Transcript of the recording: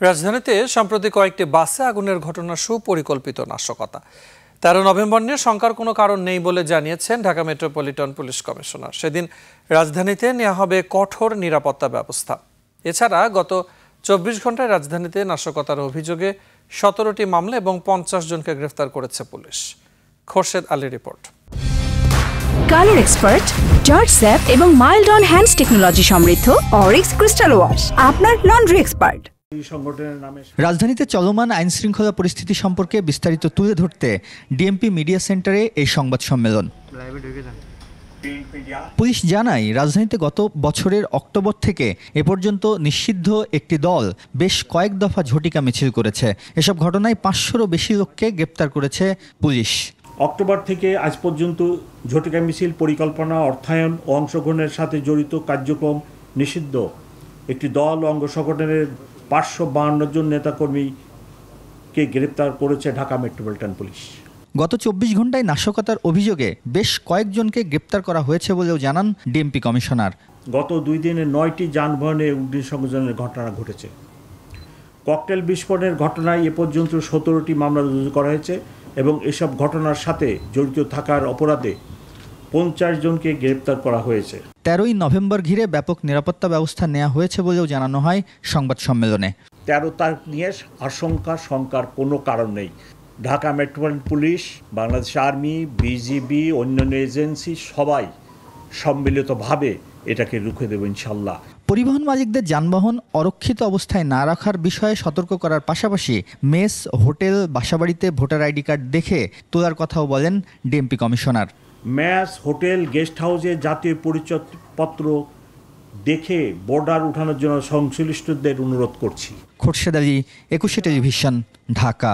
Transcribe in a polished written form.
রাজধানীতে সম্প্রতি কয়েকটি বাসে আগুনের ঘটনা সুপরিকল্পিত নাশকতা। 13 নভেম্বর নিয়ে শঙ্কার কোনো কারণ নেই বলে জানিয়েছেন ঢাকা মেট্রোপলিটন পুলিশ কমিশনার। সেদিন রাজধানীতে নেওয়া হবে কঠোর নিরাপত্তা ব্যবস্থা। এছাড়া গত 24 ঘন্টায় রাজধানীতে নাশকতার অভিযোগে 17টি মামলা এবং 50 জনকে গ্রেফতার করেছে police. Khorshed Ali report. Colour expert, George sap এবং মাইল্ড অন হ্যান্ডস টেকনোলজি সমৃদ্ধ অরিক্স ক্রিস্টাল ওয়াশ আপনার লন্ড্রি এক্সপার্ট। রাজধানীতে চলমান আইন শৃঙ্খলা পরিস্থিতি সম্পর্কে বিস্তারিত তুলে ধরতে ডিএমপি মিডিয়া সেন্টারে এই সংবাদ সম্মেলন। পুলিশ জানায়, রাজধানীতে গত বছরের অক্টোবর থেকে এ পর্যন্ত নিষিদ্ধ একটি দল বেশ কয়েক দফা ঝটিকা মিছিল করেছে। এসব ঘটনায় 500-রও বেশি লোককে গ্রেপ্তার করেছে পুলিশ। অক্টোবর থেকে আজ পর্যন্ত ঝটিকা মিছিল পরিকল্পনা, অর্থায়ন ও অংশগ্রহণের সাথে জড়িত কার্যক্রম নিষিদ্ধ একটি দল অঙ্গ সংগঠনের 552 জন নেতাকর্মীকে গ্রেপ্তার করেছে ঢাকা মেট্রোপলিটন পুলিশ। গত 24 ঘন্টায় নাশকতার অভিযোগে বেশ কয়েকজনকে গ্রেপ্তার করা হয়েছে বলেও জানান ডিএমপি কমিশনার। গত 2 দিনে 9টি যানবাহনে অগ্নিসংযোগের ঘটনা ঘটেছে। ককটেল বিস্ফোরণের ঘটনায় এ পর্যন্ত 17টি মামলা রুজু করা হয়েছে এবং এসব ঘটনার সাথে জড়িত থাকার অপরাধে 50 জনকে গ্রেপ্তার করা হয়েছে। 13ই নভেম্বর ঘিরে ব্যাপক নিরাপত্তা ব্যবস্থা নেওয়া হয়েছে বলেও জানানো হয় সংবাদ সম্মেলনে। 13 তারিখ নিয়ে শঙ্কার কোনো কারণ নেই। Dhaka metropolitan police, Bangladesh army, BGB, অন্যান্য এজেন্সি সবাই সম্মিলিতভাবে এটাকে রুখে দেবে ইনশাল্লাহ। পরিবহন মালিকদের যানবাহন অরক্ষিত অবস্থায় না রাখার বিষয়ে সতর্ক করার পাশাপাশি মেস, হোটেল, বাসাবাড়িতে ভোটার আইডি কার্ড দেখে তোলার কথাও বলেন DMP commissioner. Mess, hotel, guest হাউসে জাতীয় পরিচয়পত্র দেখে বর্ডার উঠানোর জন্য সংশ্লিষ্টদের অনুরোধ করছি। খোরশেদ আলী, 21 টেলিভিশন, ঢাকা।